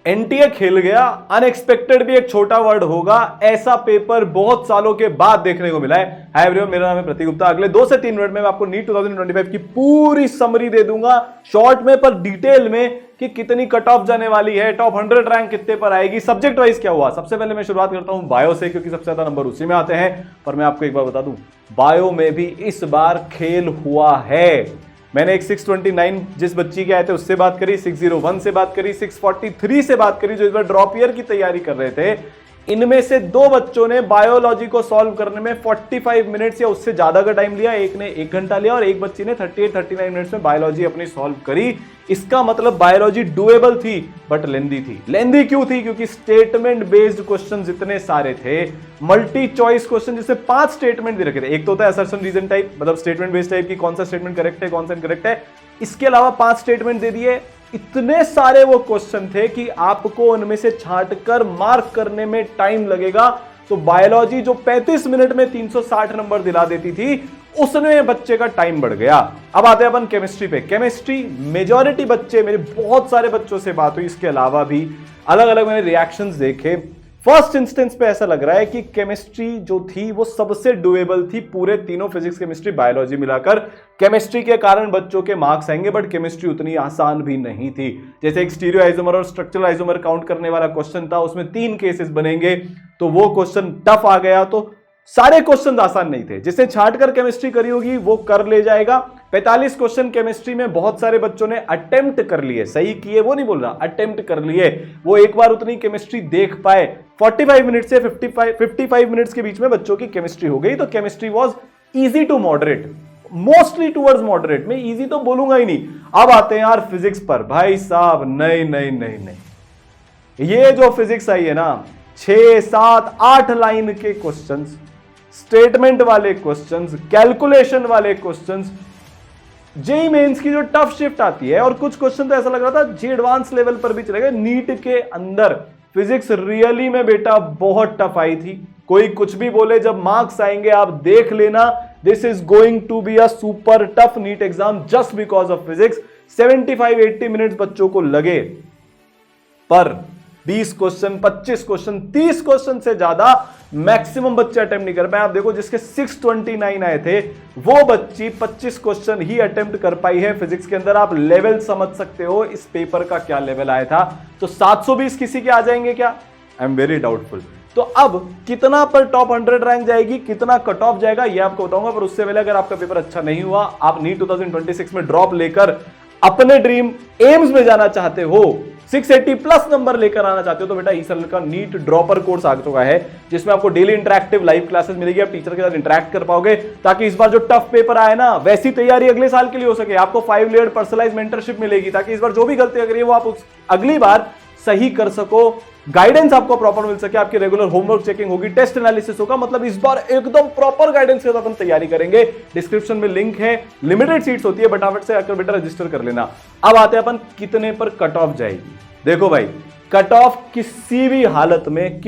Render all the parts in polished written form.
NTA खेल गया, unexpected भी एक छोटा वर्ड होगा, ऐसा पेपर बहुत सालों के बाद देखने को मिला है। हाय एवरीवन, मेरा नाम है प्रतीक गुप्ता। अगले 2 से 3 मिनट में मैं आपको नीट 2025 की पूरी समरी दे दूंगा, शॉर्ट में पर डिटेल में, कि कितनी कट ऑफ जाने वाली है, टॉप 100 रैंक कितने पर आएगी, सब्जेक्ट वाइज क्या हुआ। सबसे पहले मैं शुरुआत करता हूं बायो से, क्योंकि सबसे ज्यादा नंबर उसी में आते हैं। पर मैं आपको एक बार बता दूं, बायो में भी इस बार खेल हुआ है। मैंने एक 629 जिस बच्ची के आए थे उससे बात करी, 601 से बात करी, 643 से बात करी, जो इस बार ड्रॉप ईयर की तैयारी कर रहे थे। इनमें से 2 बच्चों ने बायोलॉजी को सॉल्व करने में 45 मिनट्स या उससे ज्यादा का टाइम लिया। एक ने 1 घंटा लिया और एक बच्ची ने 38-39 मिनट्स में बायोलॉजी अपनी सॉल्व करी। इसका मतलब बायोलॉजी डुएबल थी, बट लेंदी थी। लेंदी क्यों थी? क्योंकि स्टेटमेंट बेस्ड क्वेश्चन इतने सारे थे, मल्टी चॉइस क्वेश्चन जिससे 5 स्टेटमेंट दे रखे थे। एक तो होता है असर्शन रीजन टाइप, मतलब स्टेटमेंट बेस्ड टाइप की कौन सा स्टेटमेंट करेक्ट है, कौन सा इनकरेक्ट है। इसके अलावा 5 स्टेटमेंट दे दिए। इतने सारे वो क्वेश्चन थे कि आपको उनमें से छांटकर मार्क करने में टाइम लगेगा। तो बायोलॉजी जो 35 मिनट में 360 नंबर दिला देती थी, उसमें बच्चे का टाइम बढ़ गया। अब आते हैं अपन केमिस्ट्री पे। केमिस्ट्री मेजॉरिटी बच्चे, मेरे बहुत सारे बच्चों से बात हुई, इसके अलावा भी अलग अलग मैंने रिएक्शंस देखे। फर्स्ट इंस्टेंस पे ऐसा लग रहा है कि केमिस्ट्री जो थी वो सबसे डुएबल थी, पूरे तीनों फिजिक्स, केमिस्ट्री, बायोलॉजी मिलाकर। केमिस्ट्री के कारण बच्चों के मार्क्स आएंगे, बट केमिस्ट्री उतनी आसान भी नहीं थी। जैसे एक स्टीरियो आइसोमर और स्ट्रक्चरल आइसोमर काउंट करने वाला क्वेश्चन था, उसमें 3 केसेस बनेंगे, तो वो क्वेश्चन टफ आ गया। तो सारे क्वेश्चन आसान नहीं थे। जिसने छांटकर केमिस्ट्री करी होगी वो कर ले जाएगा। 45 क्वेश्चन केमिस्ट्री में बहुत सारे बच्चों ने अटेम्प्ट कर लिए, सही किए वो नहीं बोल रहा, अटेम्प्ट कर लिए। वो एक बार उतनी केमिस्ट्री देख पाए। 45 मिनट से 55 मिनट्स के बीच में बच्चों की केमिस्ट्री हो गई। तो chemistry was easy to moderate, mostly towards moderate. में इजी तो बोलूंगा ही नहीं। अब आते हैं यार फिजिक्स पर। भाई साहब नहीं नहीं नहीं नहीं, ये जो फिजिक्स आई है ना, 6, 7, 8 लाइन के क्वेश्चंस, स्टेटमेंट वाले क्वेश्चंस, कैलकुलेशन वाले क्वेश्चंस, जेईई मेंस की जो टफ शिफ्ट आती है। और कुछ क्वेश्चन तो ऐसा लग रहा था जी एडवांस लेवल पर भी चले गए। नीट के अंदर फिजिक्स रियली में बेटा बहुत टफ आई थी। कोई कुछ भी बोले, जब मार्क्स आएंगे आप देख लेना, this is going to be a super tough NEET exam just because of physics. 75-80 minutes बच्चों को लगे, पर 20 क्वेश्चन, 25 क्वेश्चन, 30 क्वेश्चन से ज्यादा मैक्सिमम बच्चे अटेम्प्ट नहीं कर पाए। आप देखो, जिसके 629 आए थे वो बच्ची 25 क्वेश्चन ही अटेम्प्ट कर पाई है फिजिक्स के अंदर। आप लेवल समझ सकते हो इस पेपर का क्या लेवल आया था। तो 720 किसी के आ जाएंगे क्या? I am very doubtful. तो अब कितना पर टॉप 100 रैंक जाएगी, कितना कट ऑफ जाएगा, ये आपको बताऊंगा। पर उससे पहले अगर आपका पेपर अच्छा नहीं हुआ, आप नीट 2026 में ड्रॉप लेकर अपने ड्रीम एम्स में जाना चाहते हो, 680 प्लस नंबर लेकर आना चाहते हो, तो बेटा ईसल का नीट ड्रॉपर कोर्स आ चुका है, जिसमें आपको डेली इंटरैक्टिव लाइव क्लासेस मिलेगी। आप टीचर के साथ इंटरैक्ट कर पाओगे, ताकि इस बार जो टफ पेपर आए ना, वैसी तैयारी अगले साल के लिए हो सके। आपको 5 लेयर्ड पर्सनलाइज्ड मेंटरशिप मिलेगी, ताकि इस बार जो भी गलतियां करिए वो आप अगली बार सही कर सको। गाइडेंस आपको प्रॉपर मिल सके, आपकी रेगुलर होमवर्क चेकिंग होगी, टेस्ट एनालिसिस होगा। मतलब इस बार एकदम प्रॉपर गाइडेंस के साथ अपन तैयारी करेंगे। डिस्क्रिप्शन में लिंक है, लिमिटेड सीट्स होती है, फटाफट से आकर बेटा रजिस्टर कर लेना। अब आते हैं अपन कितने पर कट ऑफ जाएगी। देखो भाई, कट ऑफ किसी भी हालत में,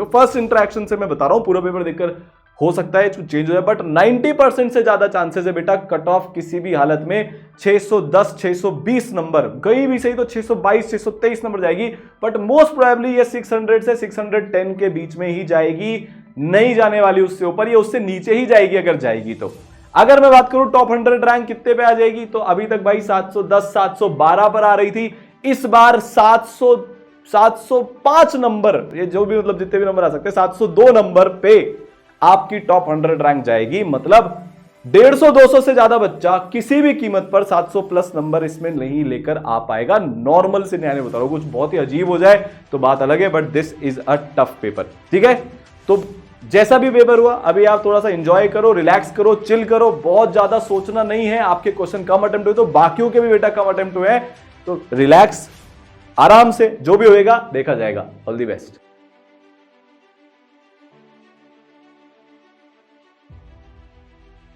फर्स्ट इंटरेक्शन से मैं बता रहा हूं, पूरा पेपर देखकर हो सकता है चेंज हो जाए, बट 90% से ज्यादा चांसेस है बेटा कट ऑफ किसी भी हालत में 610, 620 नंबर, कहीं भी सही तो 622, 623 नंबर जाएगी। बट मोस्ट प्रोबेबली ये 600 से 610 के बीच में ही जाएगी, नहीं जाने वाली उससे ऊपर, या उससे नीचे ही जाएगी अगर जाएगी तो। अगर मैं बात करूं टॉप 100 रैंक कितने पे आ जाएगी, तो अभी तक भाई 710, 712 पर आ रही थी। इस बार 705 नंबर, ये जो भी मतलब जितने भी नंबर आ सकते हैं, 702 नंबर पे आपकी टॉप 100 रैंक जाएगी। मतलब 150-200 से ज्यादा बच्चा किसी भी कीमत पर 700 प्लस नंबर इसमें नहीं लेकर आ पाएगा। नॉर्मल से न्याय बता रहा हूं, कुछ बहुत ही अजीब हो जाए तो बात अलग है, but this is a tough paper. ठीक है, तो जैसा भी पेपर हुआ, अभी आप थोड़ा सा एंजॉय करो, रिलैक्स करो, चिल करो, बहुत ज्यादा सोचना नहीं है। आपके क्वेश्चन कम अटेम्प्ट हुए तो बाकियों के भी बेटा कम अटेम्प्ट हुए हैं, तो रिलैक्स, आराम से जो भी होएगा देखा जाएगा। All the best.